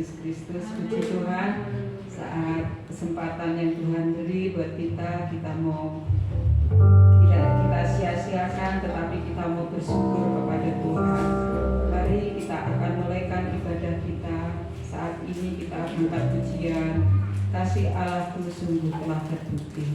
Yesus Kristus. Puji Tuhan, saat kesempatan yang Tuhan beri buat kita mau tidak kita sia-siakan, tetapi kita mau bersyukur kepada Tuhan. Mari kita akan mulaikan ibadah kita. Saat ini kita angkat pujian, kasih Allahku sungguh telah terbukti.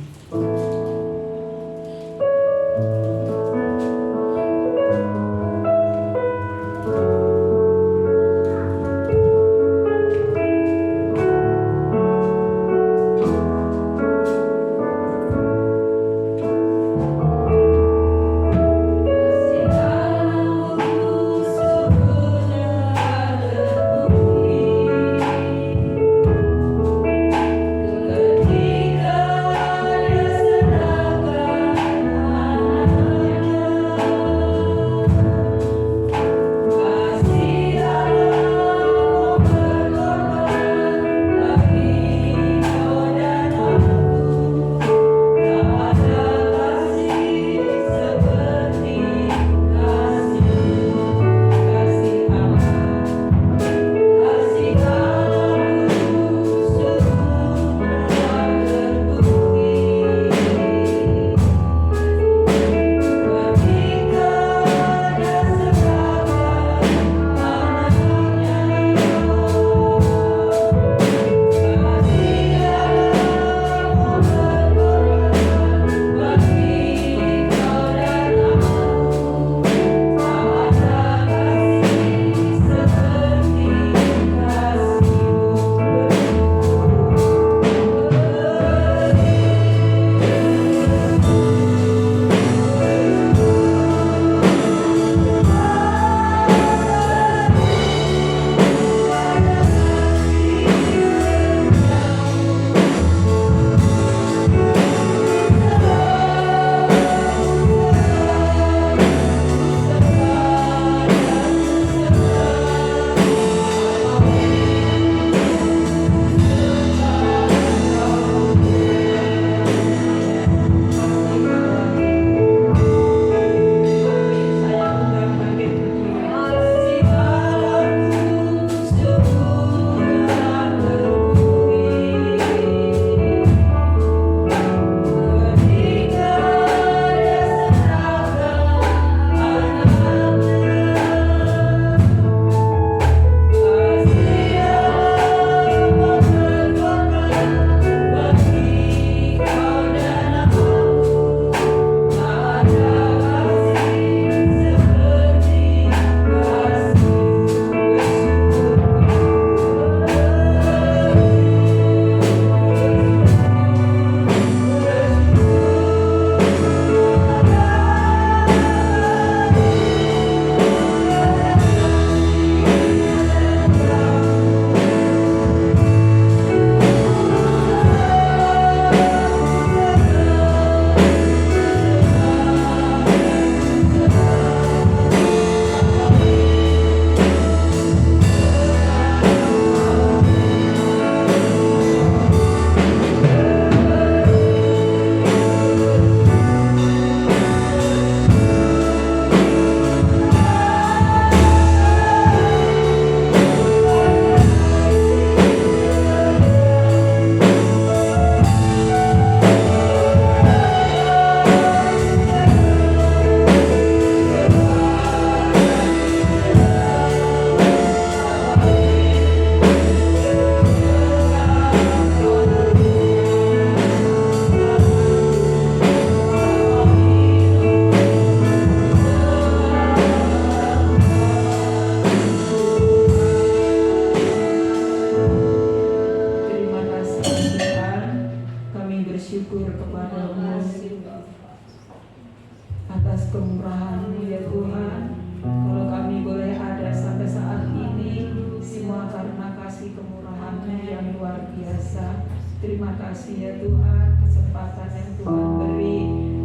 Terima kasih ya Tuhan, kesempatan yang Tuhan beri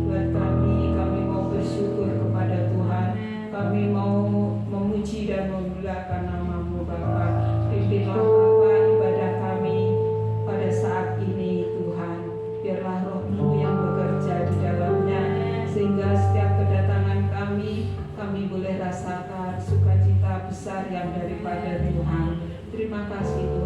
buat kami. Kami mau bersyukur kepada Tuhan. Kami mau memuji dan memuliakan nama-Mu Bapa. Pimpinlah Bapa ibadah kami pada saat ini Tuhan. Biarlah Roh-Mu yang bekerja di dalamnya, sehingga setiap kedatangan kami boleh rasakan sukacita besar yang daripada Tuhan. Terima kasih Tuhan.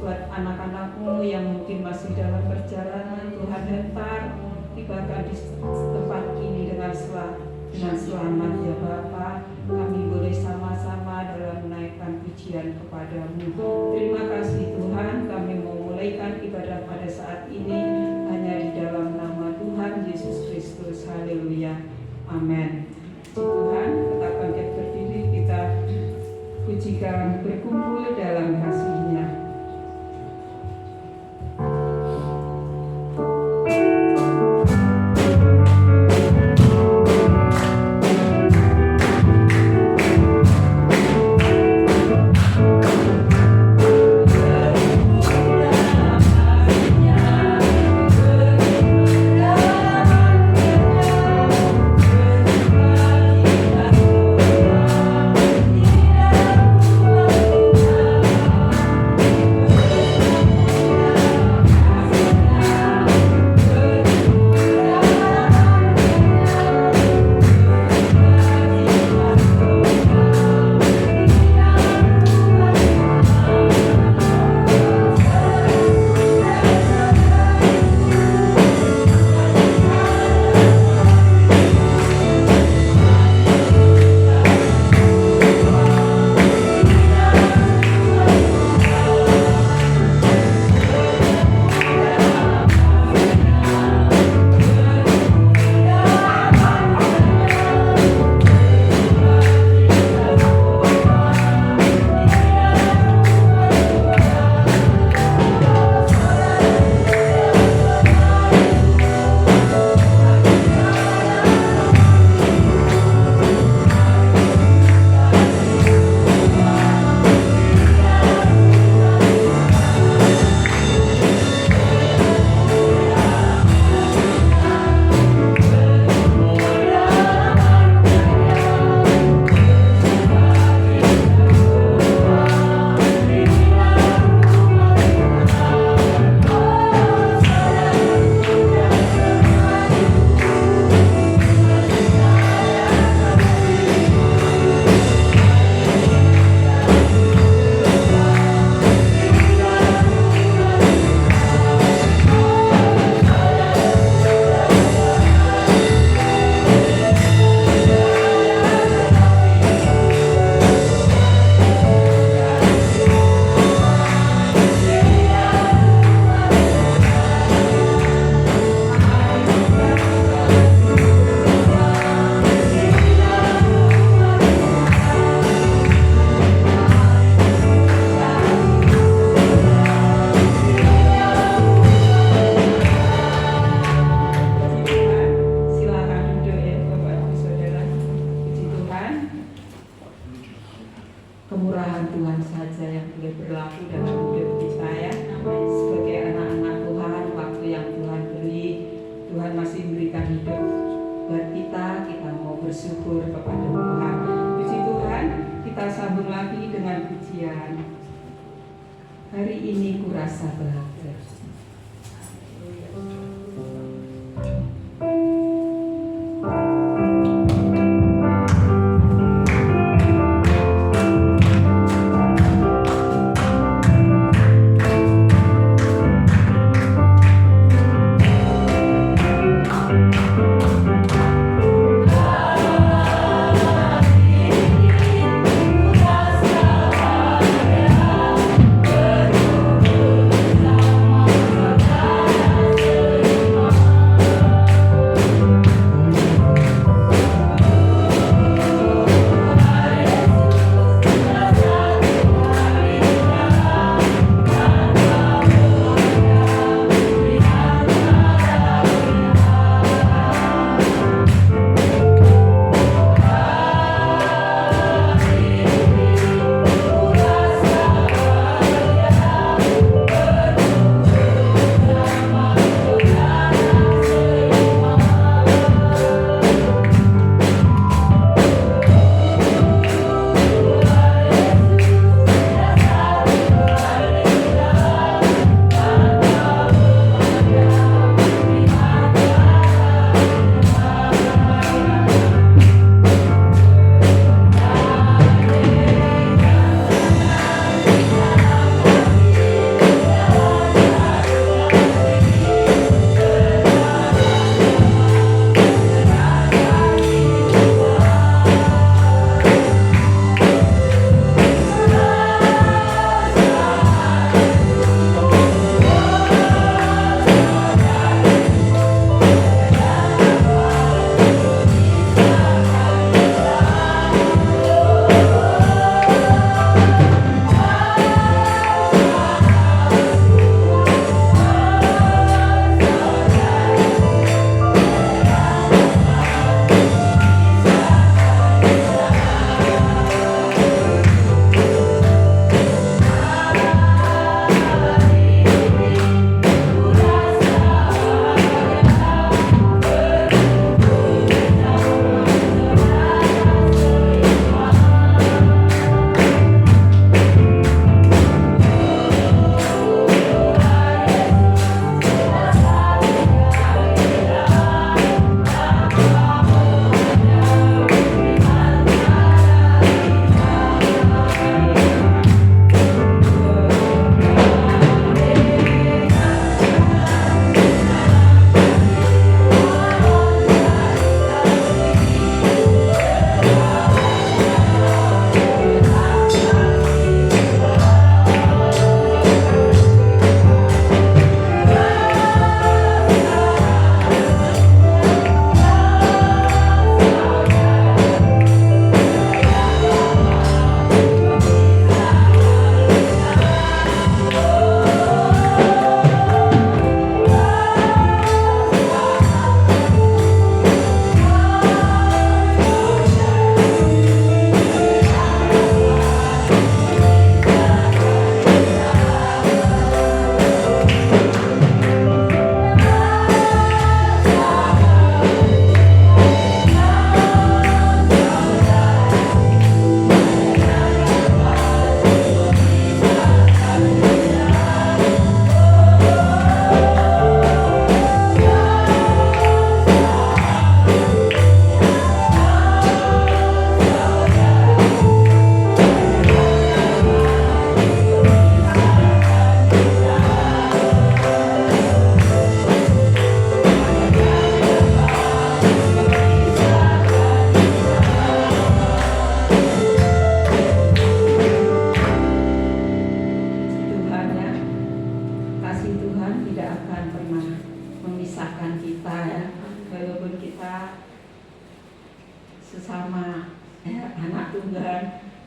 buat anak-anak-Mu yang mungkin masih dalam perjalanan, Tuhan hentar tibakan di tempat ini dengan selamat ya Bapa. Kami boleh sama-sama dalam menaikkan pujian kepada-Mu. Terima kasih Tuhan, kami mau mulaikan ibadah pada saat ini hanya di dalam nama Tuhan Yesus Kristus. Haleluya. Amin. Tuhan, kita bangkit berdiri, kita pujikan berkumpul dalam kasih-Nya.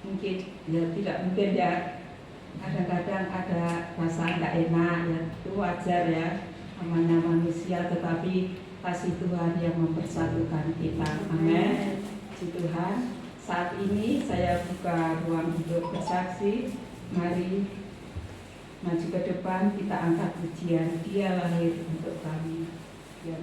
mungkin ya tidak mungkin ya, kadang-kadang ada rasa nggak enak ya, itu wajar ya, namanya manusia, tetapi kasih Tuhan yang mempersatukan kita. Amin. Puji Tuhan. Saat ini saya buka ruang untuk bersaksi. Mari maju ke depan, kita angkat pujian Dia lahir untuk kami. Dia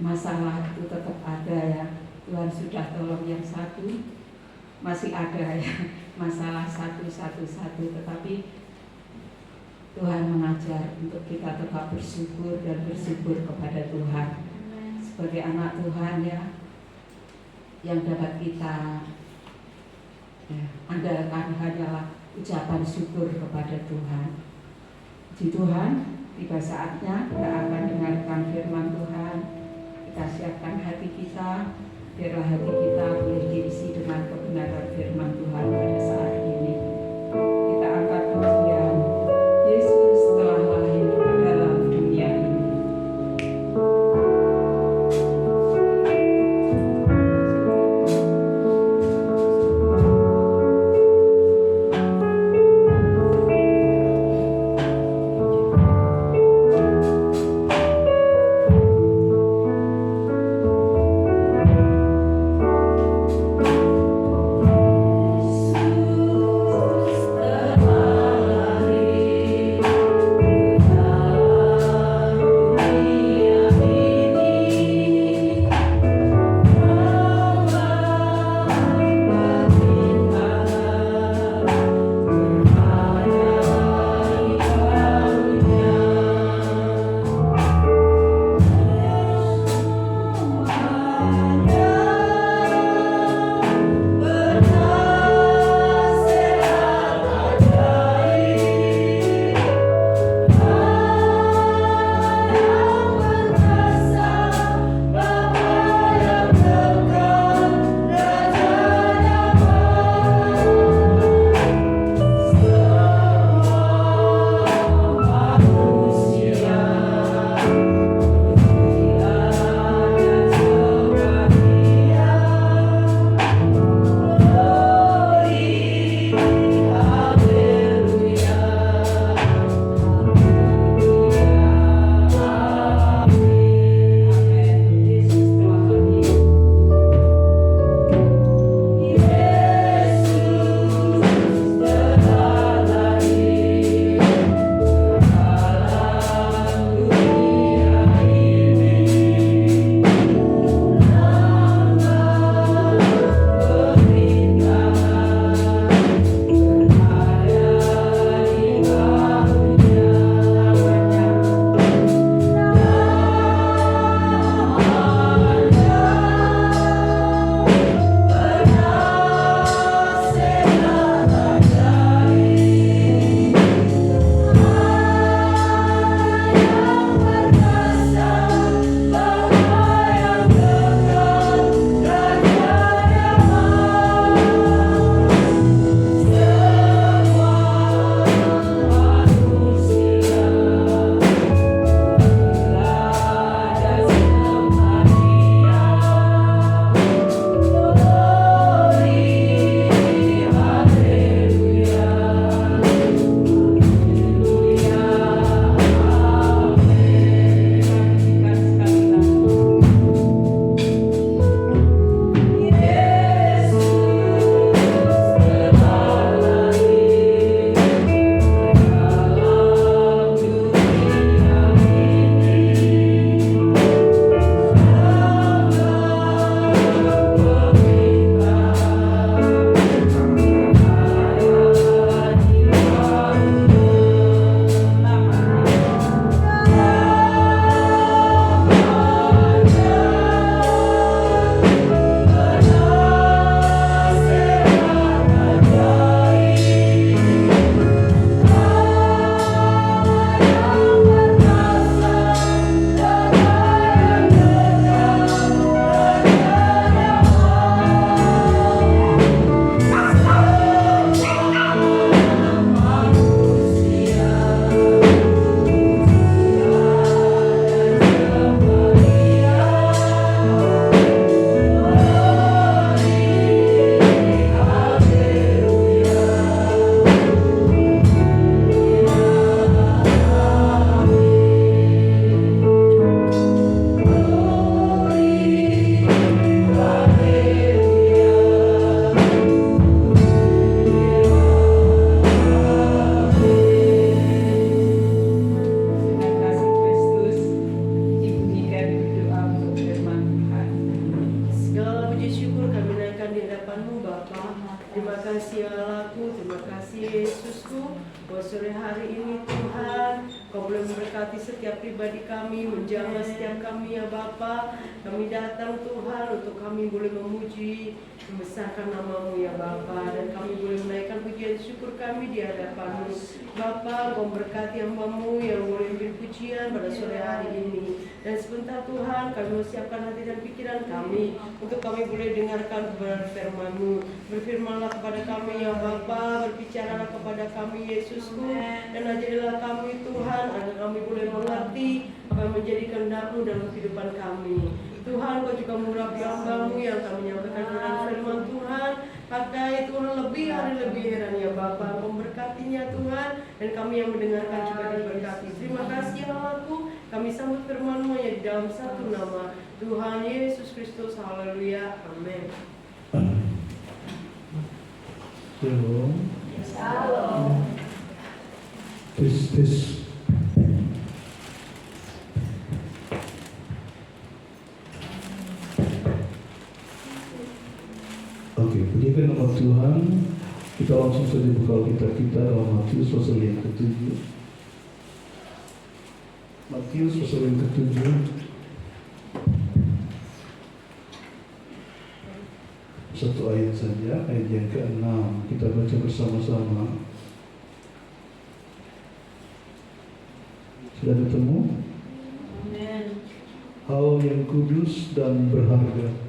masalah itu tetap ada ya. Tuhan sudah tolong yang satu, masih ada ya masalah satu, tetapi Tuhan mengajar untuk kita tetap bersyukur dan bersyukur kepada Tuhan. Sebagai anak Tuhan ya, yang dapat kita andalkan hanyalah ucapan syukur kepada Tuhan. Puji Tuhan, tiba saatnya kita akan dengarkan firman Tuhan. Kita siapkan hati kita, biarlah hati kita boleh diisi dengan kebenaran firman Tuhan pada saat ini. Kita angkat pujian, Yesus telah lahir ke dalam dunia ini. kasih Allahku, terima kasih Yesusku, bahwa sore hari ini Tuhan, Kau boleh memberkati setiap pribadi kami, menjaga setiap kami ya Bapa. Kami datang Tuhan untuk kami boleh memuji, membesarkan nama-Mu ya Bapa, dan kami boleh menaikkan pujian syukur kami di hadapan-Mu. Bapa, Kau memberkati hamba-Mu yang boleh beri pujian pada sore hari ini. Dan sebentar Tuhan, kami mau siapkan hati dan pikiran kami untuk kami boleh dengarkan kebenaran firman-Mu. Berfirmanlah kepada kami ya Bapa, berbicaralah kepada kami Yesusku, dan ajarilah kami Tuhan, agar kami boleh mengerti apa yang menjadi kehendak-Mu dalam kehidupan kami. Tuhan, Kau juga mengurapi hamba-Mu yang kami menyampaikan kebenaran firman Tuhan. Pakai Tuhan lebih hari lebih heran ya Bapa, memberkatinya Tuhan, dan kami yang mendengarkan juga diberkati. Terima kasih Allahku, kami sambut firman-Mu ya di dalam satu nama Tuhan Yesus Kristus. Haleluya, amin. Shalom. Shalom. Tes. Oke, pujikan nama Tuhan. Kita langsung saja buka Alkitab kita dalam Matius pasal yang ke-7. Matius pasal yang ke-7. Satu ayat saja, ayat yang ke-6. Kita baca bersama-sama. Sudah ketemu? Amin. Hal yang kudus dan berharga.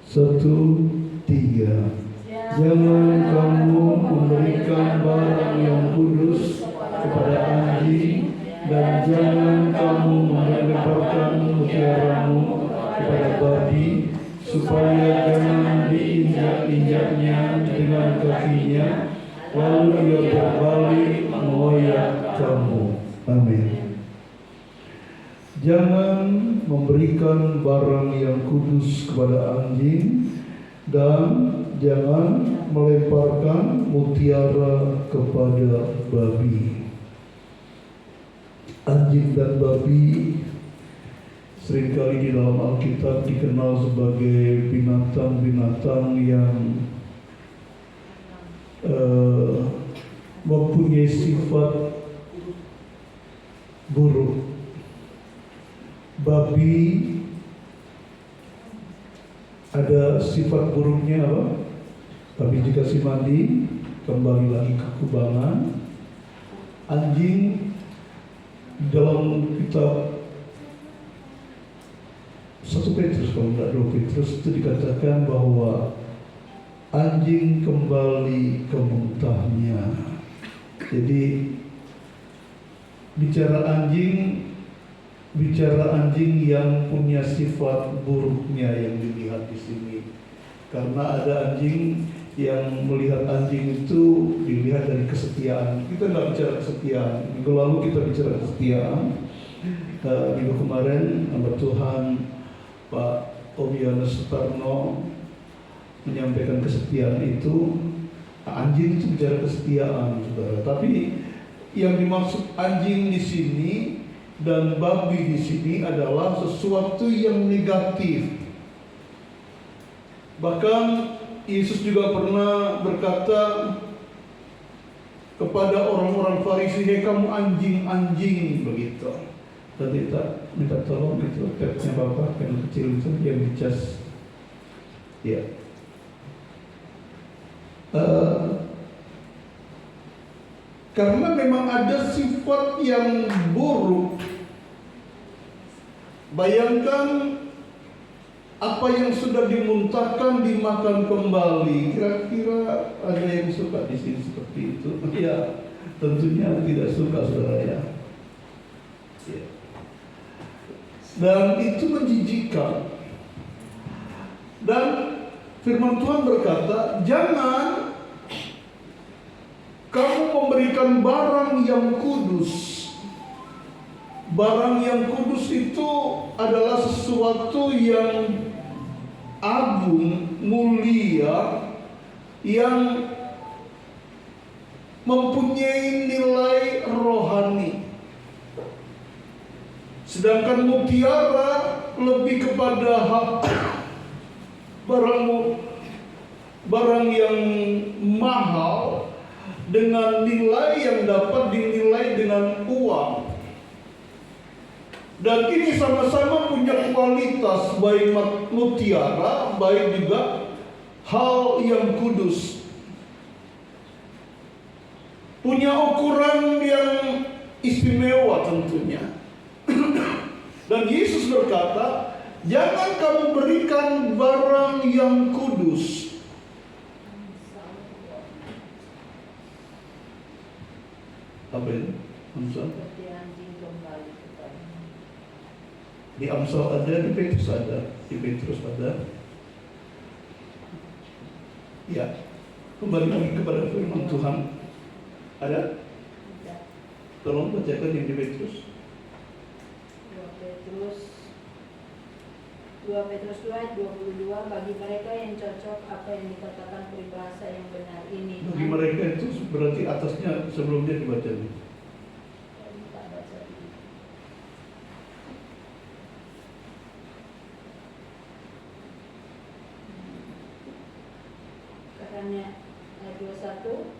Satu, tiga. Jangan kamu memberikan barang yang kudus kepada anjing, dan jangan kamu melemparkan mutiaramu kepada babi, supaya jangan diinjak-injaknya dengan kakinya, lalu ia berbalik mengoyak kamu. Amin. Jangan memberikan barang yang kudus kepada anjing, dan jangan melemparkan mutiara kepada babi. Anjing dan babi seringkali di dalam Alkitab dikenal sebagai binatang-binatang yang mempunyai sifat buruk. Babi ada sifat buruknya apa? Babi dikasih mandi kembali lagi ke kubangan. Anjing dalam kitab 1 Petrus, kalau tidak 2 Petrus, itu dikatakan bahwa anjing kembali ke muntahnya. Jadi bicara anjing yang punya sifat buruknya yang dilihat di sini. Karena ada anjing yang melihat anjing itu dilihat dari kesetiaan. Kita tidak bicara kesetiaan. Minggu lalu kita bicara kesetiaan. Minggu kemarin hamba Tuhan Pak Obianus Sutarno menyampaikan kesetiaan itu. Anjing itu bicara kesetiaan, saudara. Tapi yang dimaksud anjing di sini dan babi di sini adalah sesuatu yang negatif. Bahkan Yesus juga pernah berkata kepada orang-orang Farisi, "Hei kamu anjing-anjing," begitu. Tadi kita minta tolong itu teksnya Bapak yang kecil itu yang dicas. Ya. Karena memang ada sifat yang buruk. Bayangkan apa yang sudah dimuntahkan dimakan kembali. Kira-kira ada yang suka di sini seperti itu? Ya, tentunya tidak suka, saudara ya. Dan itu menjijikkan. Dan firman Tuhan berkata, jangan kamu memberikan barang yang kudus. Barang yang kudus itu adalah sesuatu yang agung, mulia, yang mempunyai nilai rohani. Sedangkan mutiara lebih kepada barang yang mahal dengan nilai yang dapat dinilai dengan uang. Dan ini sama-sama punya kualitas, baik mutiara, baik juga hal yang kudus. Punya ukuran yang istimewa tentunya. Dan Yesus berkata, jangan kamu berikan barang yang kudus. Apa itu? Amsal? Di Amsal ada, di Petrus ada. Di Petrus ada. Ya, kembali lagi kepada firman Tuhan. Ada? Tolong bacakan yang di Petrus. 2 Petrus 2 ayat 22, bagi mereka yang cocok apa yang dikatakan peribahasa yang benar ini. Bagi mereka itu berarti atasnya sebelumnya dibaca. Karena ayat 21,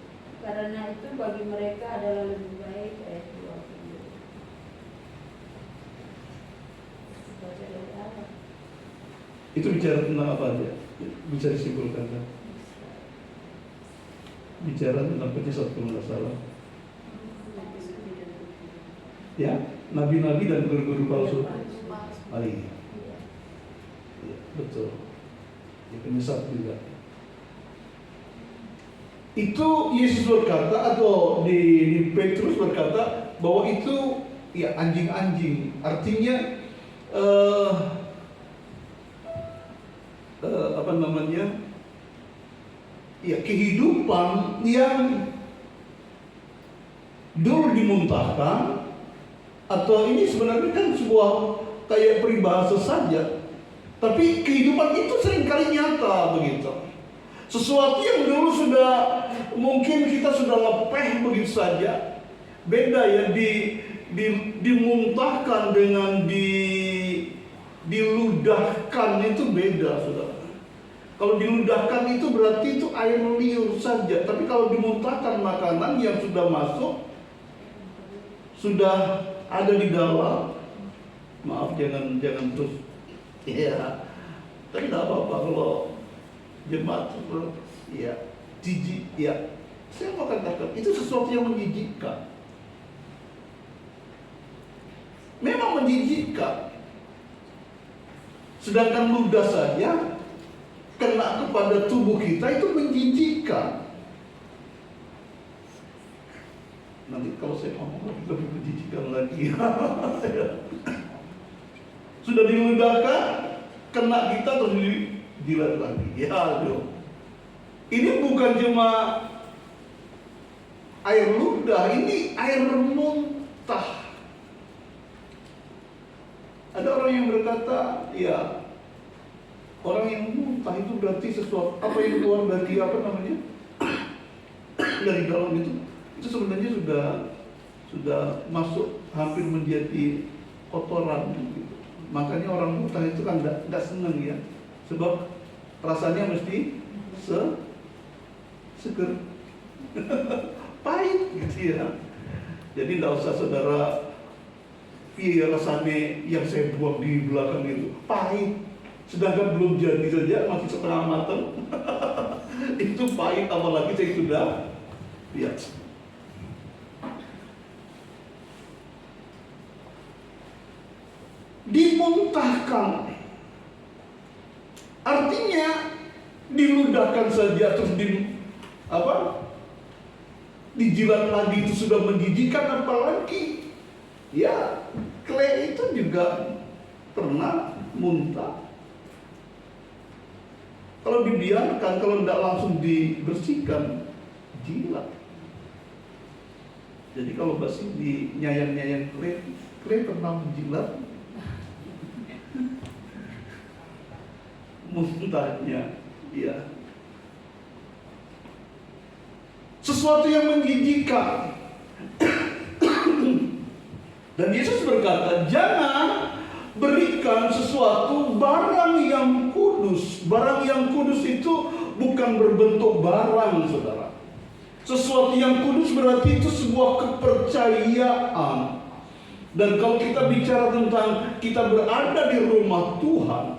karena itu bagi mereka adalah lebih baik, ayat 20. Baca dari awal. Itu bicara tentang apa aja? Bisa disimpulkan kan? Bicara tentang penyesat kalau nggak salah. Ya, nabi-nabi dan guru-guru palsu. Ah, iya. Ya, betul. Ya, penyesat juga. Itu Yesus berkata, atau di Petrus berkata bahwa itu ya anjing-anjing. Artinya apa namanya, ya kehidupan yang dulu dimuntahkan, atau ini sebenarnya kan sebuah kayak peribahasa saja, tapi kehidupan itu seringkali nyata begitu. Sesuatu yang dulu sudah mungkin kita sudah lepeh begitu saja, beda ya dimuntahkan dengan diludahkan, itu beda, saudara. Kalau diludahkan itu berarti itu air liur saja, tapi kalau dimuntahkan makanan yang sudah masuk, sudah ada di dalam. Maaf, jangan terus. Ya, tapi tidak apa-apa kalau jemaat ya jijik, ya saya mau katakan itu sesuatu yang menjijikkan. Memang menjijikkan. Sedangkan ludah saja kena kepada tubuh kita itu menjijikkan. Nanti kalau saya ngomong lebih menjijikkan lagi. Sudah diludahkan, kena kita terus dijilat lagi. Ya aduh. Ini bukan cuma air ludah, ini air muntah. Ada orang yang berkata, ya orang yang muntah itu berarti sesuatu apa yang keluar dari apa namanya dari dalam itu sebenarnya sudah masuk hampir menjadi kotoran gitu. Makanya orang muntah itu kan nggak senang ya, sebab rasanya mesti seger pahit gitu ya. Jadi tidak usah saudara, iya rasanya yang saya buang di belakang itu pahit, sedangkan belum jadi saja masih setengah matang. Itu pahit, apalagi saya sudah lihat. Dimuntahkan artinya diludahkan saja terus dijilat lagi itu sudah menjijikkan, apalagi ya clay itu juga pernah muntah. Kalau dibiarkan, kalau tidak langsung dibersihkan, jilat. Jadi kalau masih di nyayang clay pernah menjilat muntahnya, ya. Sesuatu yang menjijikkan. Dan Yesus berkata, jangan berikan sesuatu barang yang kudus. Barang yang kudus itu bukan berbentuk barang, saudara. Sesuatu yang kudus berarti itu sebuah kepercayaan. Dan kalau kita bicara tentang kita berada di rumah Tuhan,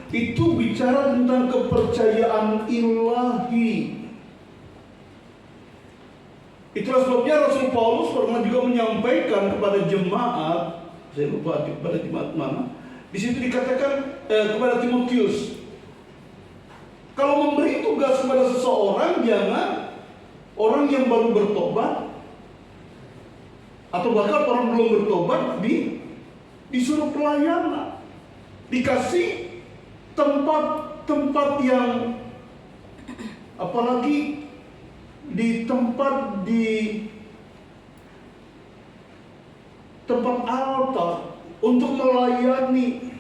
itu bicara tentang kepercayaan ilahi. Itulah sebabnya Rasul Paulus pernah juga menyampaikan kepada jemaat, saya lupa kepada jemaat mana. Di situ dikatakan kepada Timotius, kalau memberi tugas kepada seseorang, jangan orang yang baru bertobat atau bahkan orang belum bertobat disuruh pelayanan, dikasih tempat yang apalagi di tempat altar untuk melayani.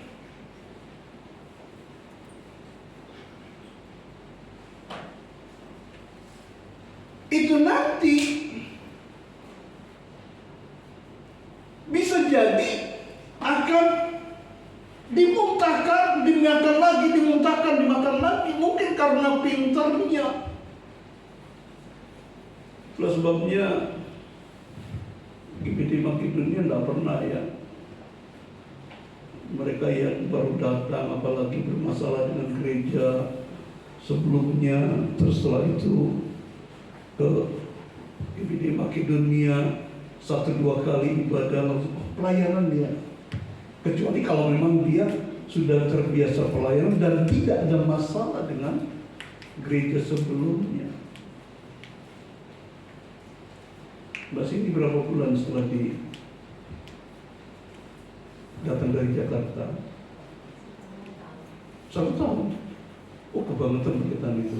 Itu nanti bisa jadi akan dimuntahkan, dimakan lagi, dimuntahkan, dimakan lagi, mungkin karena pintarnya. Itulah sebabnya GBD Makedonia tidak pernah ya, mereka yang baru datang apalagi bermasalah dengan gereja sebelumnya, terus setelah itu ke GBD Makedonia 1-2 kali ibadah langsung pelayanan dia, kecuali kalau memang dia sudah terbiasa pelayanan dan tidak ada masalah dengan gereja sebelumnya. Mbak Cindy berapa bulan setelah datang dari Jakarta? 1 tahun. Oh, kebangetan berkaitan itu.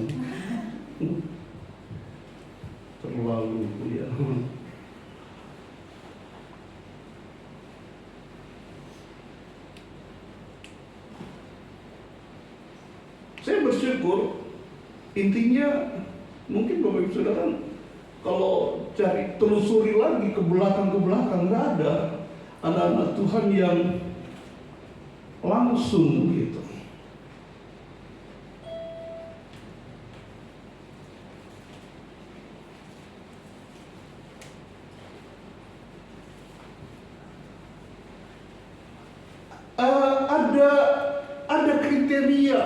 Terlalu ya. Saya bersyukur, intinya mungkin Bapak Ibu Saudara kalau cari telusuri lagi ke belakang nggak ada anak-anak Tuhan yang langsung gitu. Ada kriteria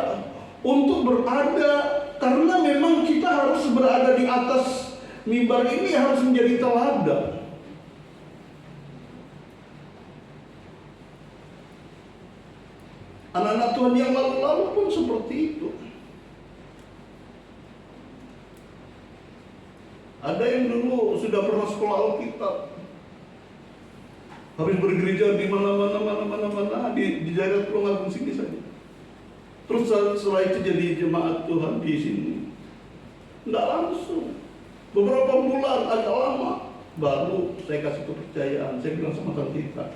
untuk berada, karena memang kita harus berada di atas mimbar ini, harus menjadi teladan. Anak-anak Tuhan yang lalu-lalu pun seperti itu. Ada yang dulu sudah pernah sekolah Alkitab, habis bergereja di mana-mana di daerah Tulungagung sini saja. Terus setelah itu jadi jemaat Tuhan di sini. Enggak langsung. Beberapa bulan agak lama baru saya kasih kepercayaan. Saya bilang sama Tantita,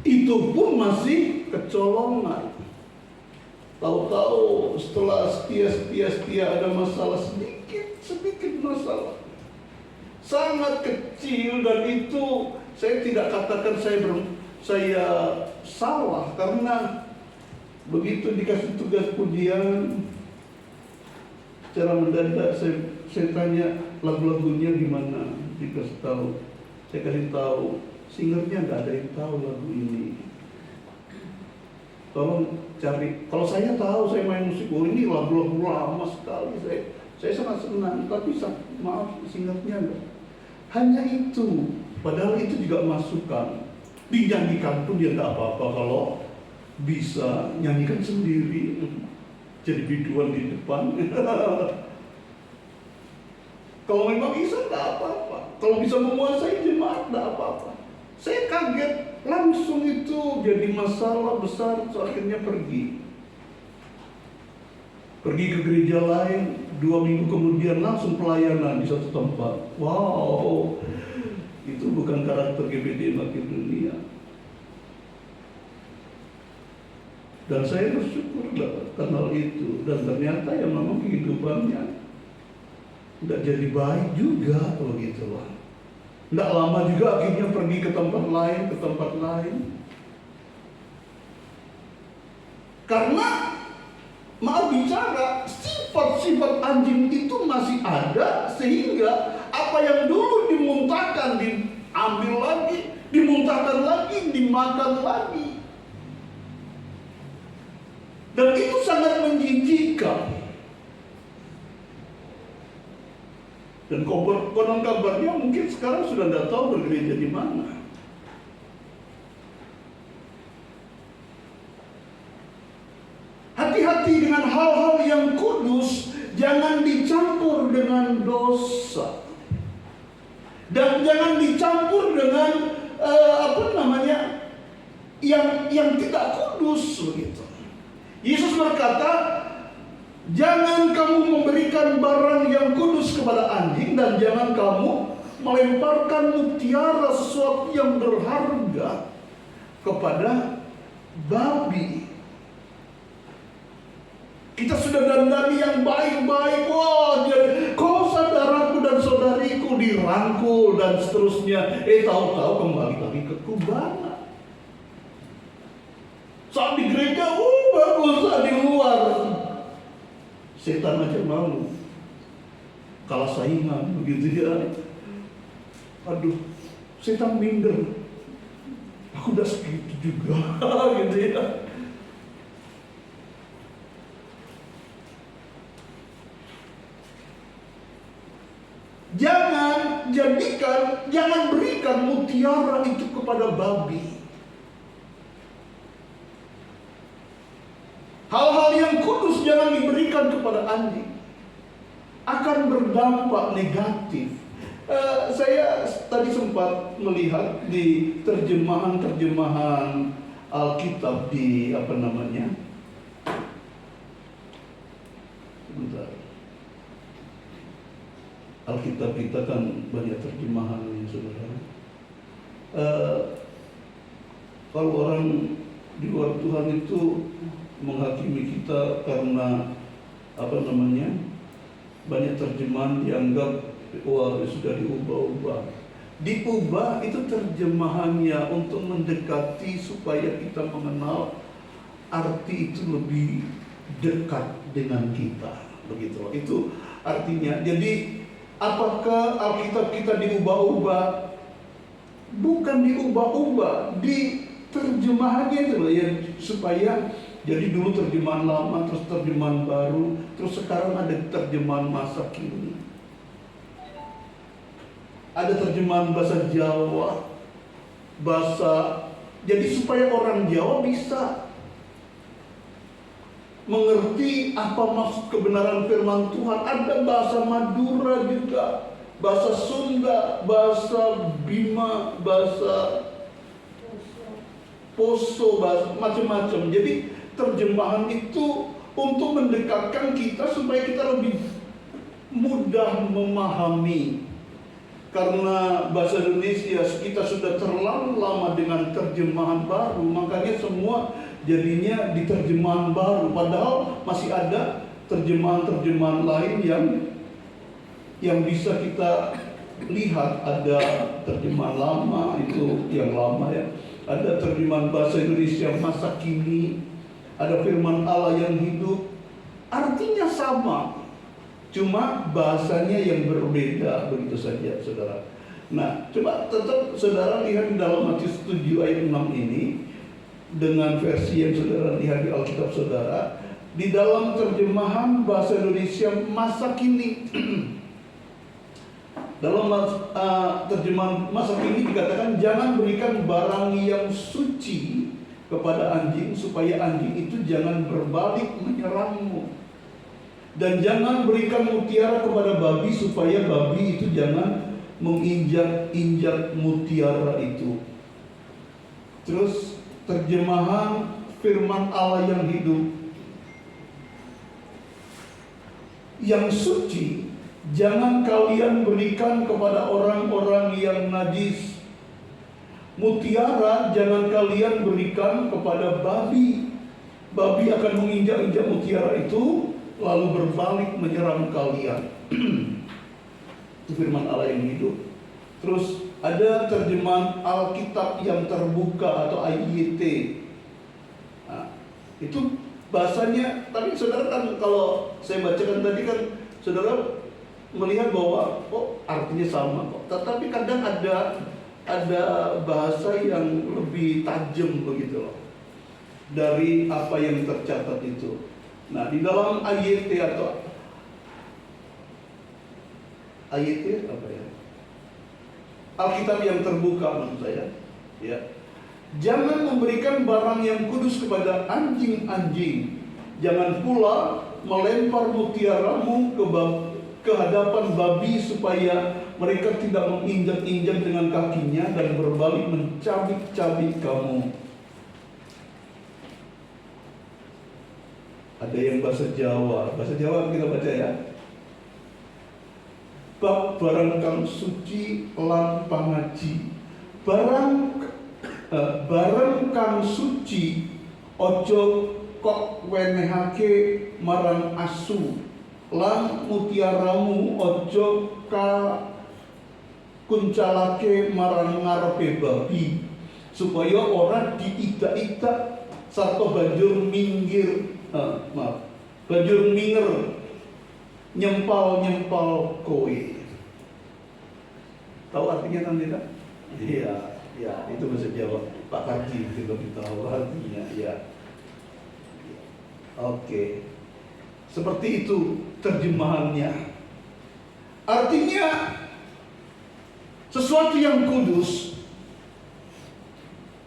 itu pun masih kecolongan. Tahu-tahu setelah setia ada masalah sedikit masalah. Sangat kecil, dan itu saya tidak katakan saya salah, karena begitu dikasih tugas pujian secara mendadak saya tanya lagu-lagunya gimana, dikasih tahu. Saya kasih tahu, singernya nggak ada yang tahu lagu ini. Tolong cari. Kalau saya tahu, saya main musik, oh ini lagu-lagu lama sekali, saya sangat senang. Tapi maaf, singernya enggak. Hanya itu. Padahal itu juga masukan. Dinyanyikan pun ya nggak apa-apa kalau bisa nyanyikan sendiri, jadi biduan di depan. Kalau memang bisa nggak apa-apa. Kalau bisa menguasai jemaat nggak apa-apa. Saya kaget, langsung itu jadi masalah besar. So akhirnya pergi ke gereja lain. 2 minggu kemudian langsung pelayanan di satu tempat. Wow, itu bukan karakter GBD Makedonia. Dan saya bersyukur kenal itu. Dan ternyata ya memang kehidupannya nggak jadi baik juga kalau gitu lah. Nggak lama juga akhirnya pergi ke tempat lain. Karena maaf bicara, sifat-sifat anjing itu masih ada, sehingga apa yang dulu dimuntahkan diambil lagi, dimuntahkan lagi, dimakan lagi. Dan itu sangat menjijikkan. Dan konon kabarnya mungkin sekarang sudah tidak tahu bergereja di mana. Hati-hati dengan hal-hal yang kudus, jangan dicampur dengan dosa. Dan jangan dicampur dengan yang tidak kudus begitu. Yesus berkata, jangan kamu memberikan barang yang kudus kepada anjing, dan jangan kamu melemparkan mutiara, sesuatu yang berharga, kepada babi. Kita sudah dandani yang baik-baik, wah, kau saudaraku dan saudariku, dirangkul dan seterusnya. Tahu-tahu kembali lagi ke kubana. Saat di gereja, bagus, saat di luar, setan aja malu, kalah saingan, begitu ya. Aduh, setan minder. Aku udah segitu juga, gitu ya. Jangan berikan mutiara itu kepada babi. Hal-hal yang kudus jangan diberikan kepada anjing. Akan berdampak negatif. Saya tadi sempat melihat di terjemahan Alkitab di sebentar. Alkitab kita kan banyak terjemahannya, saudara. Kalau orang di luar Tuhan itu menghakimi kita karena banyak terjemahan dianggap sudah diubah-ubah. Diubah itu terjemahannya untuk mendekati supaya kita mengenal arti itu lebih dekat dengan kita, begitu. Itu artinya. Jadi apakah Alkitab kita diubah-ubah? Bukan diubah-ubah, di terjemahannya itu loh ya, supaya jadi dulu terjemahan lama, terus terjemahan baru, terus sekarang ada terjemahan masa kini. Ada terjemahan bahasa Jawa, jadi supaya orang Jawa bisa mengerti apa maksud kebenaran firman Tuhan. Ada bahasa Madura juga, bahasa Sunda, bahasa Bima, bahasa Poso, bahasa macam-macam. Jadi terjemahan itu untuk mendekatkan kita supaya kita lebih mudah memahami. Karena bahasa Indonesia kita sudah terlalu lama dengan terjemahan baru, makanya semua jadinya di terjemahan baru. Padahal masih ada terjemahan-terjemahan lain yang bisa kita lihat. Ada terjemahan lama, itu yang lama ya. Ada terjemahan bahasa Indonesia masa kini. Ada firman Allah yang hidup. Artinya sama, cuma bahasanya yang berbeda, begitu saja, saudara. Nah, coba tetap saudara lihat di dalam Matius 7 ayat 6 ini, dengan versi yang saudara lihat di Alkitab saudara, di dalam terjemahan bahasa Indonesia masa kini. Dalam terjemahan masa kini dikatakan, jangan berikan barang yang suci kepada anjing, supaya anjing itu jangan berbalik menyerangmu. Dan jangan berikan mutiara kepada babi, supaya babi itu jangan menginjak-injak mutiara itu. Terus terjemahan firman Allah yang hidup, yang suci jangan kalian berikan kepada orang-orang yang najis. Mutiara jangan kalian berikan kepada babi. Babi akan menginjak-injak mutiara itu, lalu berbalik menyerang kalian. Itu firman Allah yang hidup. Terus ada terjemahan Alkitab yang terbuka atau AYT. Nah, itu bahasanya. Tapi saudara kan kalau saya bacakan tadi kan saudara melihat bahwa artinya sama kok. Tetapi kadang ada bahasa yang lebih tajam begitu loh dari apa yang tercatat itu. Nah, di dalam ayat atau ayat apa ya? Alkitab yang terbuka maksud saya, ya. Jangan memberikan barang yang kudus kepada anjing-anjing. Jangan pula melempar mutiaramu ke hadapan babi supaya mereka tidak menginjak-injak dengan kakinya dan berbalik mencabik-cabik kamu. Ada yang bahasa Jawa kita baca ya. Bab barang kang suci lan pangaji. Barang kang suci ojo kok wenehake marang asu. Lan mutiaramu ojo ka kuncalake marang ngarepe babi, supaya ora diidak-idak sarta banjur banjur minger nyempal kowe. Tahu artinya kan tidak? Iya, ya itu bahasa Jawa. Pak Kaji itu lebih tahu artinya. Ya, oke. Seperti itu terjemahannya. Artinya sesuatu yang kudus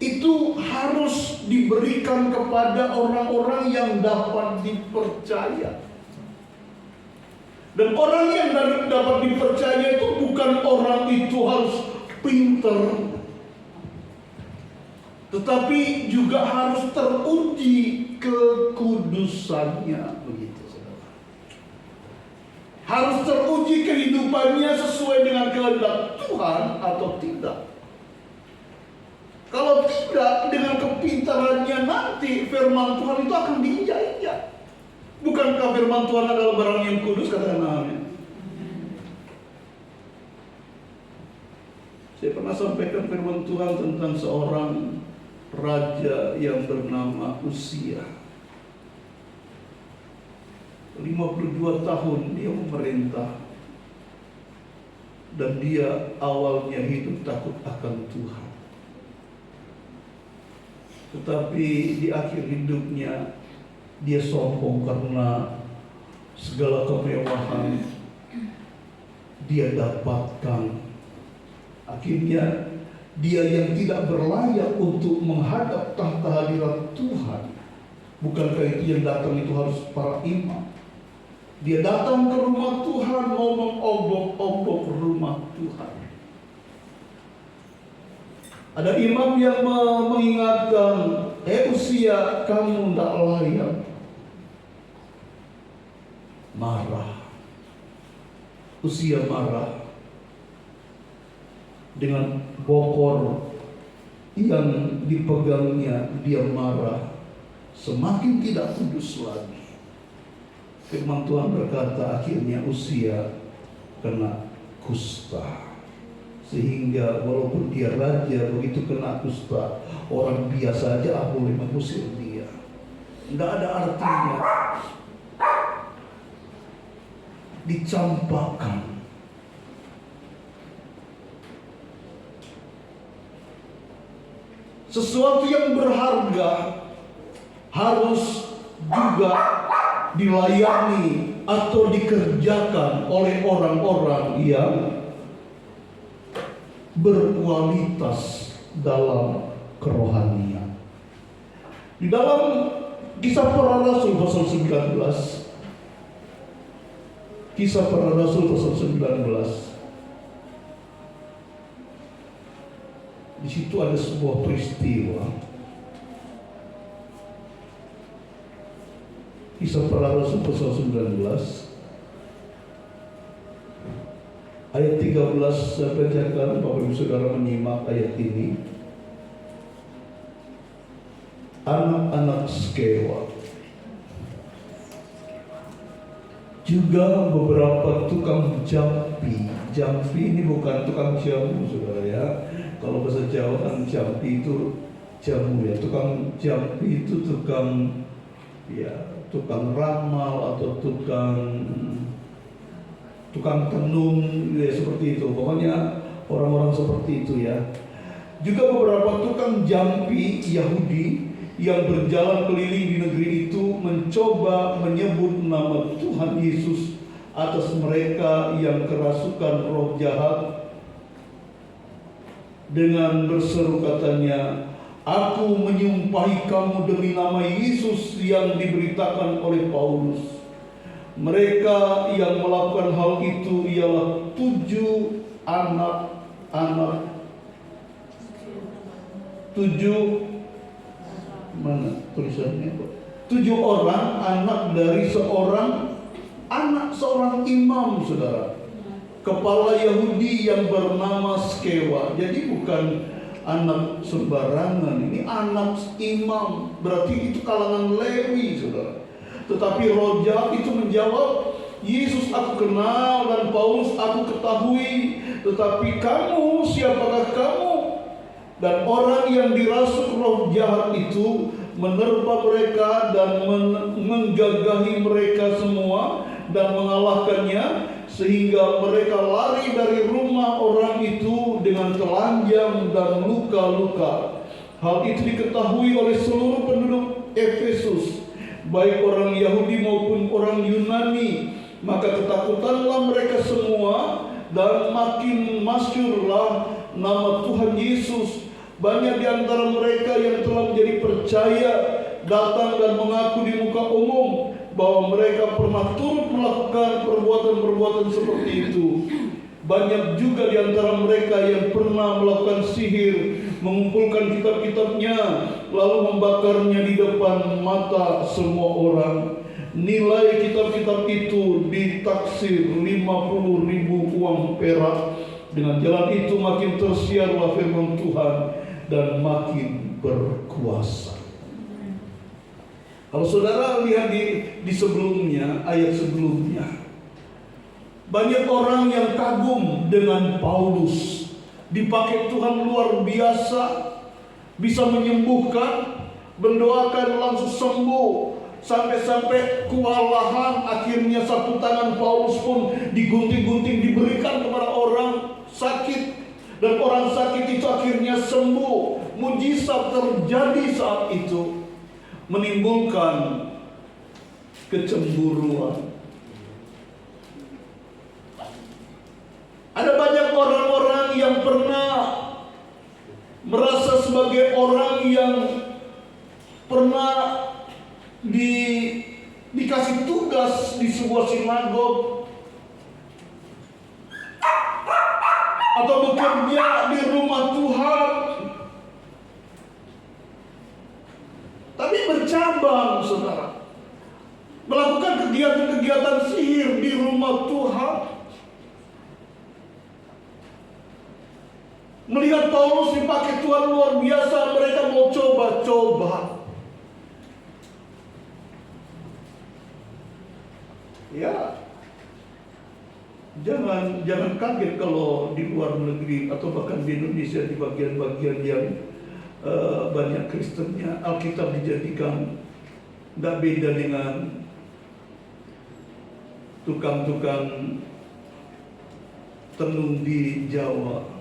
itu harus diberikan kepada orang-orang yang dapat dipercaya. Dan orang yang dapat dipercaya itu bukan orang itu harus pinter, tetapi juga harus teruji kekudusannya, begitu saudara. Harus teruji kehidupannya sesuai dengan kehendak Tuhan atau tidak. Kalau tidak, dengan kepintarannya nanti firman Tuhan itu akan diinjak-injak. Bukankah firman Tuhan adalah barang yang kudus, katakan amin. Saya pernah sampaikan firman Tuhan tentang seorang raja yang bernama Uzia. 52 tahun dia memerintah, dan dia awalnya hidup takut akan Tuhan. Tetapi di akhir hidupnya dia sombong karena segala kemewahan dia dapatkan. Akhirnya dia yang tidak berlayak untuk menghadap tahta hadirat Tuhan. Bukankah itu yang datang itu harus para imam? Dia datang ke rumah Tuhan, mau mengobok-obok rumah Tuhan. Ada imam yang mengingatkan, Uzia, kamu tidak layak. Marah. Uzia marah. Dengan bokor yang dipegangnya, dia marah. Semakin tidak kudus lagi. Firman Tuhan berkata, akhirnya Uzia kena kusta. Sehingga walaupun dia raja, begitu kena kusta, orang biasa aja boleh mengusir dia. Tidak ada artinya. Dicampakkan. Sesuatu yang berharga harus juga dilayani atau dikerjakan oleh orang-orang yang berkualitas dalam kerohanian. Di dalam Kisah Para Rasul pasal 19, Kisah Para Rasul pasal 19, di situ ada sebuah peristiwa. Kisah Para Rasul pasal 19 ayat 13, saya bacakan, Bapak Ibu Saudara menyimak ayat ini. Anak-anak Skewa, juga beberapa tukang jampi. Jampi ini bukan tukang jamu, saudara ya. Kalau bahasa Jawa kan jampi itu jamu ya. Tukang jampi itu tukang ya tukang ramal atau tukang tenung, ya seperti itu. Pokoknya orang-orang seperti itu ya. Juga beberapa tukang jampi Yahudi yang berjalan keliling di negeri itu mencoba menyebut nama Tuhan Yesus atas mereka yang kerasukan roh jahat dengan berseru katanya, "Aku menyumpahi kamu demi nama Yesus yang diberitakan oleh Paulus." Mereka yang melakukan hal itu ialah 7 anak-anak, 7 mana tulisannya? 7 orang anak dari seorang imam, saudara, kepala Yahudi yang bernama Skewa. Jadi bukan anak sembarangan, ini anak imam, berarti itu kalangan Lewi, saudara. Tetapi roh jahat itu menjawab, "Yesus aku kenal dan Paulus aku ketahui, tetapi kamu, siapakah kamu?" Dan orang yang dirasuk roh jahat itu menerpa mereka dan menggagahi mereka semua dan mengalahkannya, sehingga mereka lari dari rumah orang itu dengan telanjang dan luka-luka. Hal itu diketahui oleh seluruh penduduk Efesus, baik orang Yahudi maupun orang Yunani. Maka ketakutanlah mereka semua dan makin masyhurlah nama Tuhan Yesus. Banyak di antara mereka yang telah menjadi percaya datang dan mengaku di muka umum bahwa mereka pernah turut melakukan perbuatan-perbuatan seperti itu. Banyak juga di antara mereka yang pernah melakukan sihir, mengumpulkan kitab-kitabnya, lalu membakarnya di depan mata semua orang. Nilai kitab-kitab itu ditaksir 50.000 uang perak. Dengan jalan itu makin tersiarlah firman Tuhan dan makin berkuasa. Kalau saudara lihat di sebelumnya, ayat sebelumnya, banyak orang yang kagum dengan Paulus. Dipakai Tuhan luar biasa, bisa menyembuhkan, mendoakan langsung sembuh. Sampai-sampai kewalahan, akhirnya sapu tangan Paulus pun digunting-gunting, diberikan kepada orang sakit. Dan orang sakit itu akhirnya sembuh. Mujizat terjadi saat itu, menimbulkan kecemburuan. Ada banyak orang-orang yang pernah merasa sebagai orang yang pernah dikasih tugas di sebuah sinagog atau bekerja di rumah Tuhan, tapi bercabang, saudara, melakukan kegiatan-kegiatan sihir di rumah Tuhan. Melihat Paulus dipakai Tuhan luar biasa, mereka mau coba-coba. Ya, jangan kaget kalau di luar negeri atau bahkan di Indonesia, di bagian-bagian yang banyak Kristennya, Alkitab dijadikan nggak beda dengan tukang-tukang tenun di Jawa.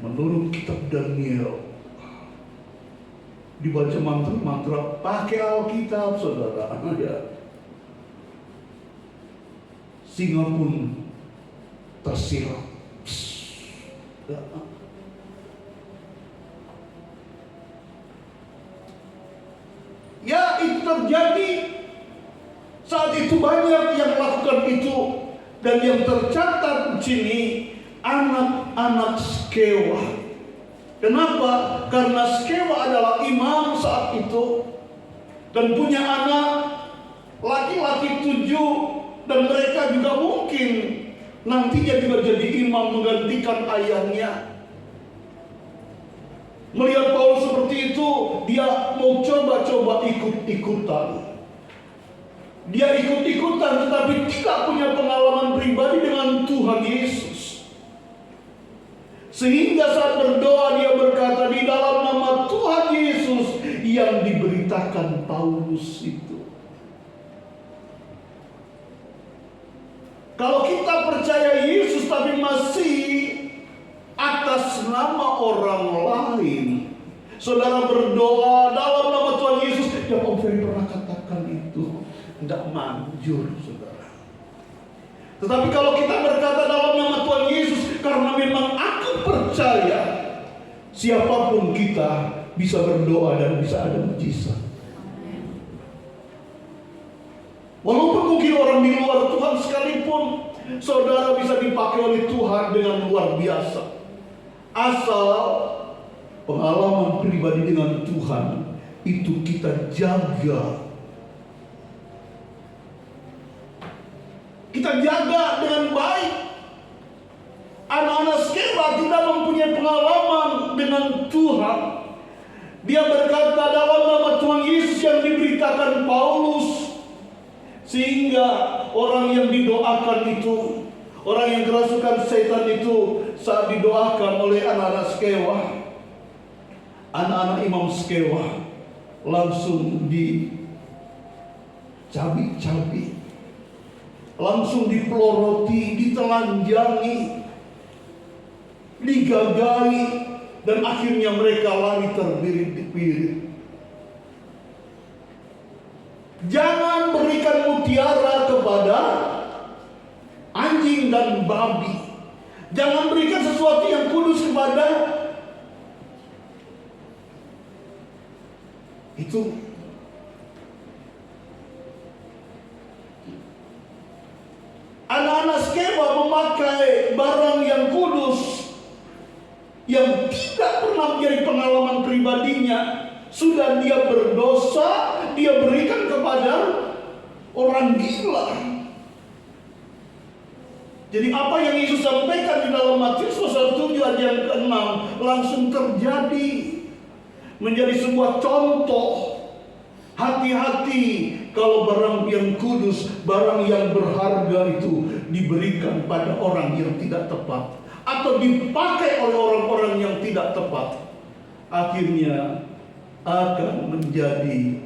Menurut kitab Daniel, dibaca mantra-mantra pakai Alkitab, saudara. Ya. Singa pun tersirat. Ya, itu terjadi. Saat itu banyak yang melakukan itu. Dan yang tercatat di sini anak-anak Skewa. Kenapa? Karena Skewa adalah imam saat itu dan punya anak laki-laki 7. Dan mereka juga mungkin nantinya juga jadi imam menggantikan ayahnya. Melihat Paulus seperti itu, dia mau coba-coba ikut-ikutan. Dia ikut-ikutan tetapi tidak punya pengalaman pribadi dengan Tuhan Yesus. Sehingga saat berdoa dia berkata, "Di dalam nama Tuhan Yesus yang diberitakan diberitakan Paulus itu. Kalau kita percaya Yesus tapi masih atas nama orang lain, saudara berdoa dalam nama Tuhan Yesus, yang Om Ferry pernah katakan itu tidak manjur, saudara. Tetapi kalau kita berkata dalam nama Tuhan Yesus, karena memang aku percaya, siapapun kita bisa berdoa dan bisa ada mujizat. Walaupun mungkin orang di luar Tuhan sekalipun, saudara bisa dipakai oleh Tuhan dengan luar biasa. Asal pengalaman pribadi dengan Tuhan itu kita jaga. Kita jaga dengan baik. Anak-anak Skeva tidak mempunyai pengalaman dengan Tuhan. Dia berkata dalam nama Tuhan Yesus yang diberitakan Paulus, sehingga orang yang didoakan itu, orang yang kerasukan setan itu, saat didoakan oleh anak-anak Skeva, anak-anak imam Skeva langsung dicabik-cabik, langsung dipeloroti, ditelanjangi, digagai, dan akhirnya mereka lari terbirit-birit. Jangan berikan mutiara kepada anjing dan babi. Jangan berikan sesuatu yang kudus kepada itu. Anak-anak Skeva memakai barang yang kudus yang tidak pernah menjadi pengalaman pribadinya. Sudah dia berdosa, dia berikan kepada orang gila. Jadi apa yang Yesus sampaikan di dalam Matius pasal 7 ayat yang ke-6 langsung terjadi, menjadi sebuah contoh. Hati-hati kalau barang yang kudus, barang yang berharga itu diberikan pada orang yang tidak tepat, atau dipakai oleh orang-orang yang tidak tepat. Akhirnya akan menjadi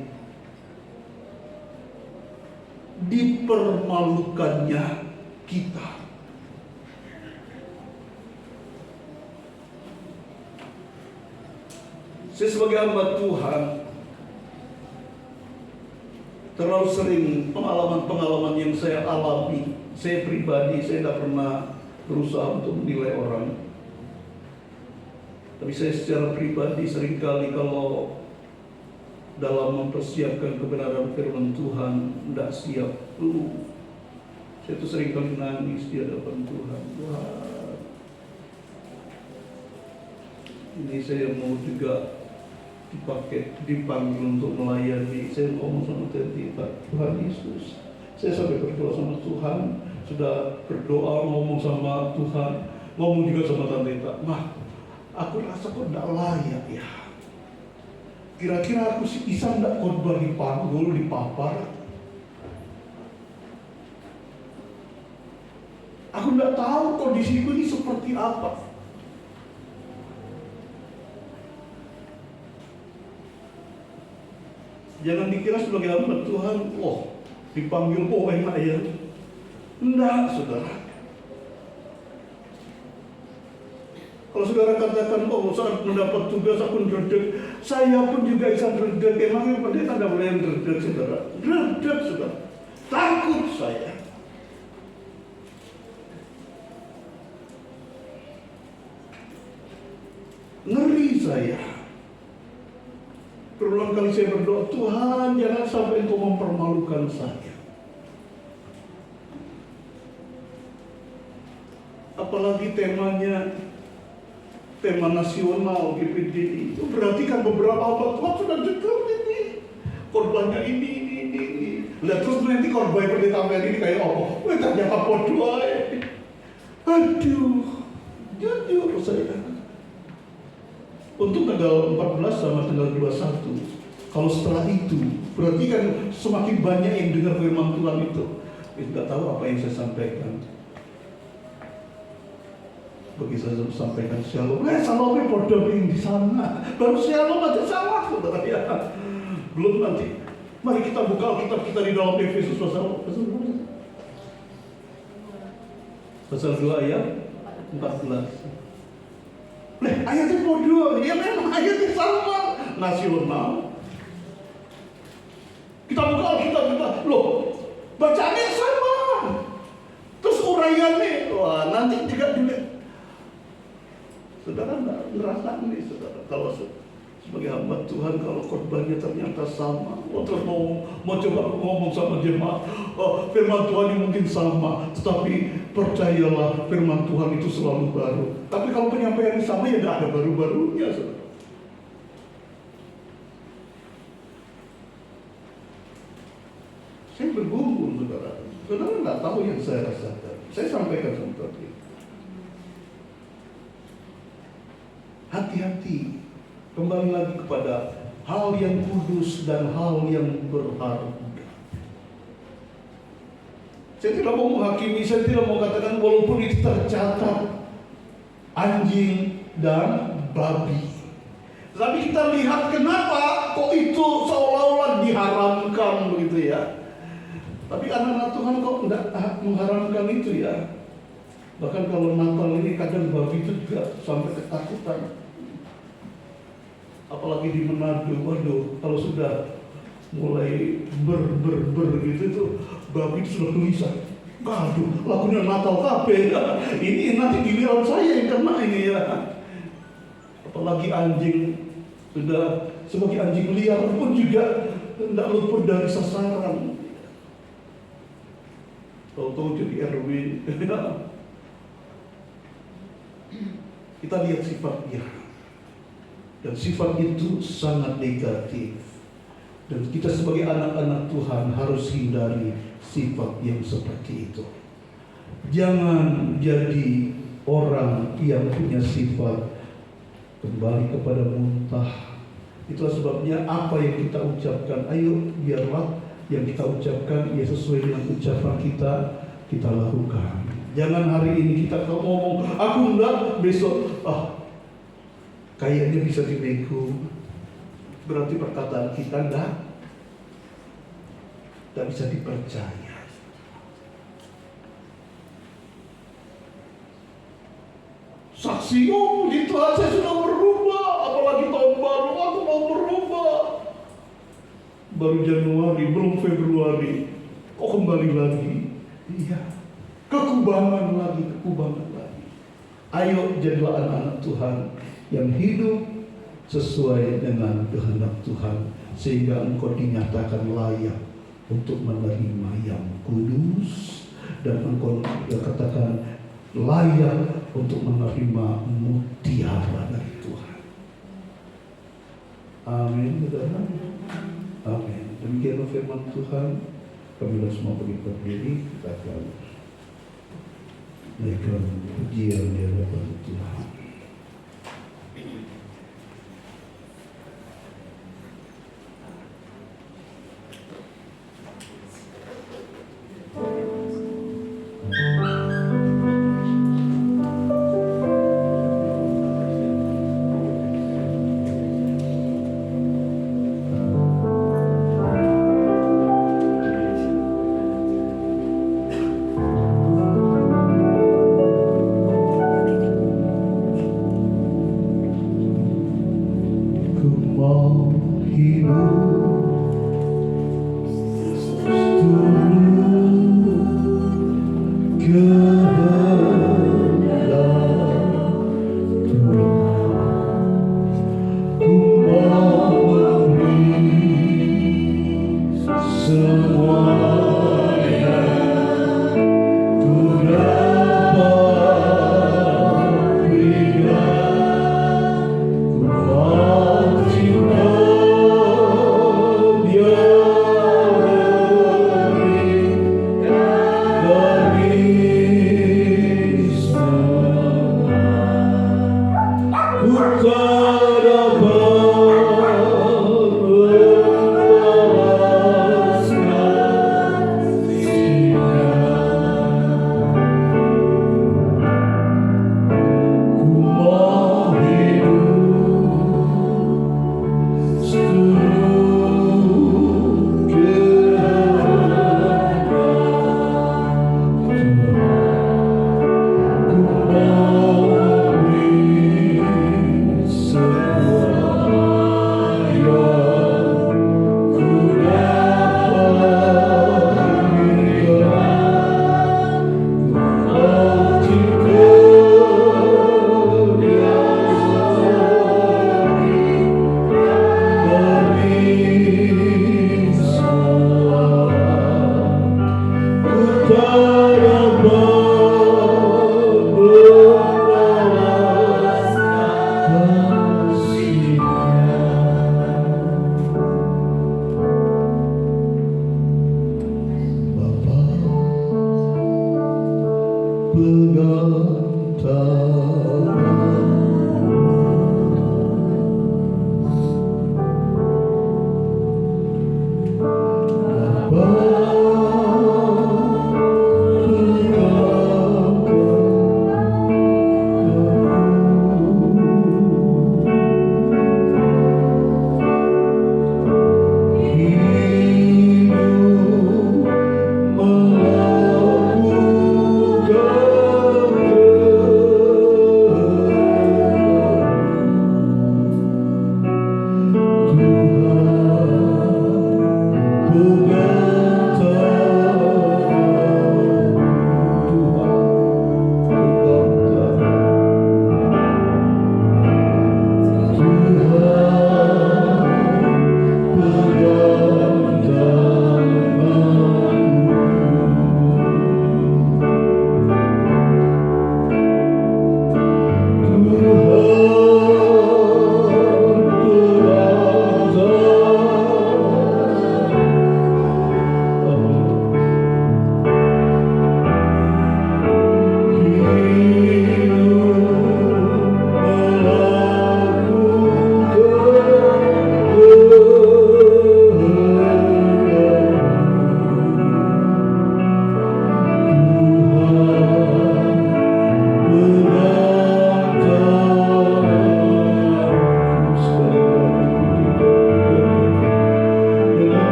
dipermalukannya kita. Saya sebagai hamba Tuhan terlalu sering pengalaman-pengalaman yang saya alami. Saya pribadi, saya tidak pernah berusaha untuk menilai orang. Tapi saya secara pribadi seringkali kalau dalam mempersiapkan kebenaran firman Tuhan tidak siap. Saya itu seringkali nangis di hadapan Tuhan. Wah, ini saya mau juga dipanggil untuk melayani. Saya ngomong sama Tuhan Yesus. Saya sampai berdoa sama Tuhan, sudah berdoa, ngomong sama Tuhan, ngomong juga sama Tante Ita. Mah, aku rasa kok tidak layak ya. Kira-kira aku bisa tidak khotbah di panggul, di papar? Aku tidak tahu kondisiku ini seperti apa. Jangan dikira sebagai hamba Tuhan, dipanggil enak ya. Enggak, saudara. Kalau saudara katakan, saat mendapat tugas aku ngedredeg, saya pun juga bisa ngedredeg. Emangnya pendeta tidak boleh ngedredeg, saudara? Ngedredeg, saudara. Takut saya. Ngeri saya. Berulang kali saya berdoa, Tuhan jangan sampai Engkau mempermalukan saya. Apalagi temanya tema nasional GPD itu berarti kan beberapa abad Tuhan sudah dekat ini. Korbannya ini. Lihat terus nanti korban pendeta ini kayak apa? Ternyata podo aja. Aduh, jujur saya. Untuk tanggal 14 sama tanggal 21, kalau setelah itu, berarti kan semakin banyak yang dengar firman Tuhan itu. Tidak tahu apa yang saya sampaikan. Bagi saya sampaikan shalom. Shalomnya bodoh di sana. Baru shalom aja salah, saudara ya. Belum nanti. Mari kita buka Alkitab kita di dalam Efesus pasal 2 ayat 14. Ayatnya bodoh, ya memang ayatnya sama, nasional. Kita buka Alkitab kita, bacaannya sama. Terus uraiannya, wah nanti juga dilihat. Saudara nggak ngerasa nih, saudara, kalau sebagai hamba Tuhan, kalau korbannya ternyata sama. Terus mau coba ngomong sama jemaat, firman Tuhan ini mungkin sama, tetapi percayalah firman Tuhan itu selalu baru. Tapi kalau penyampaiannya sama, ya nggak ada baru-barunya, saudara. Saya bergumul, saudara. Saudara nggak tahu yang saya rasakan. Saya sampaikan seperti itu. Hati-hati. Kembali lagi kepada hal yang kudus dan hal yang berharga. Saya tidak mau menghakimi, saya tidak mau katakan walaupun itu tercatat anjing dan babi. Tapi kita lihat kenapa kok itu seolah-olah diharamkan begitu ya. Tapi anak-anak Tuhan kok tidak mengharamkan itu ya. Bahkan kalau Natal ini kadang babi itu juga sampai ketakutan. Apalagi di Manado, waduh, kalau sudah mulai ber gitu itu babi itu sudah gelisah. Aduh, lagunya Natal kape. Ini nanti giliran saya yang kena ini ya. Apalagi anjing, sudah sebagai anjing liar pun juga tidak luput dari sasaran. Tahu-tahu jadi Erwin. Kita lihat sifatnya. Dan sifat itu sangat negatif. Dan kita sebagai anak-anak Tuhan harus hindari sifat yang seperti itu. Jangan jadi orang yang punya sifat kembali kepada muntah. Itulah sebabnya apa yang kita ucapkan, ayo biarlah yang kita ucapkan ya sesuai dengan ucapan kita lakukan. Jangan hari ini kita ngomong, aku enggak, besok kayaknya bisa dinego. Berarti perkataan kita enggak bisa dipercaya. Saksi, gitu aja sudah berubah. Apalagi tahun baru, aku mau berubah. Baru Januari, belum Februari, kok kembali lagi? Iya, kekubangan lagi. Ayo jadilah anak-anak Tuhan yang hidup sesuai dengan kehendak Tuhan, sehingga engkau dinyatakan layak untuk menerima yang kudus, dan engkau dikatakan layak untuk menerima mutiara dari Tuhan. Amin. Amin. Demikianlah firman Tuhan. Kami semua berdiri, kita akan naikkan pujian di hadapan Tuhan.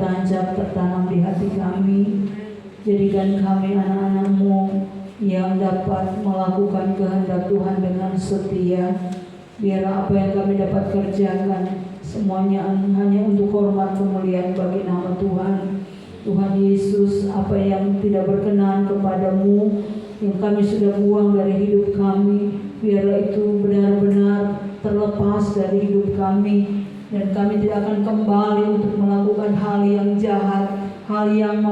tertancap, tertanam di hati kami. Jadikan kami anak-anak-Mu yang dapat melakukan kehendak Tuhan dengan setia. Biarlah apa yang kami dapat kerjakan semuanya hanya untuk hormat kemuliaan bagi nama Tuhan. Tuhan Yesus, apa yang tidak berkenan kepadamu, yang kami sudah buang dari hidup kami, biarlah itu benar-benar terlepas dari hidup kami, dan kami tidak akan kembali untuk melakukan hal yang jahat, hal yang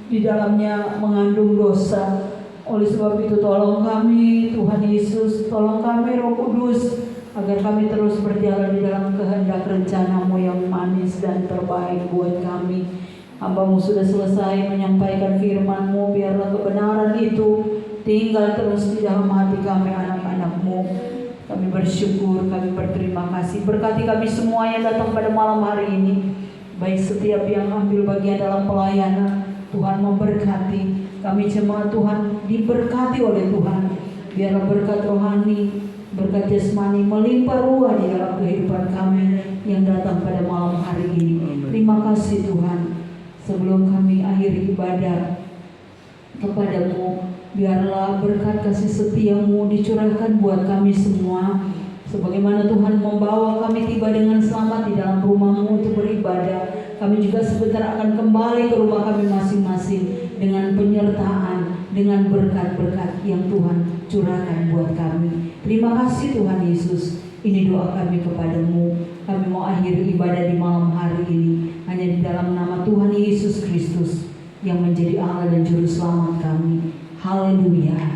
di dalamnya mengandung dosa. Oleh sebab itu tolong kami Tuhan Yesus, tolong kami Roh Kudus, agar kami terus berjalan di dalam kehendak rencana-Mu yang manis dan terbaik buat kami. Hamba-Mu sudah selesai menyampaikan firman-Mu, biarlah kebenaran itu tinggal terus di dalam hati kami anak-anak-Mu. Kami bersyukur, kami berterima kasih. Berkati kami semua yang datang pada malam hari ini, baik setiap yang ambil bagian dalam pelayanan. Tuhan memberkati kami jemaat Tuhan, diberkati oleh Tuhan. Biarlah berkat rohani, berkat jasmani melimpah ruah di dalam kehidupan kami yang datang pada malam hari ini. Terima kasih Tuhan. Sebelum kami akhiri ibadah kepadamu, biarlah berkat kasih setia-Mu dicurahkan buat kami semua. Sebagaimana Tuhan membawa kami tiba dengan selamat di dalam rumah-Mu untuk beribadah, kami juga sebentar akan kembali ke rumah kami masing-masing dengan penyertaan, dengan berkat-berkat yang Tuhan curahkan buat kami. Terima kasih Tuhan Yesus. Ini doa kami kepadamu. Kami mau akhiri ibadah di malam hari ini hanya di dalam nama Tuhan Yesus Kristus yang menjadi Allah dan Juru Selamat kami. Haleluya.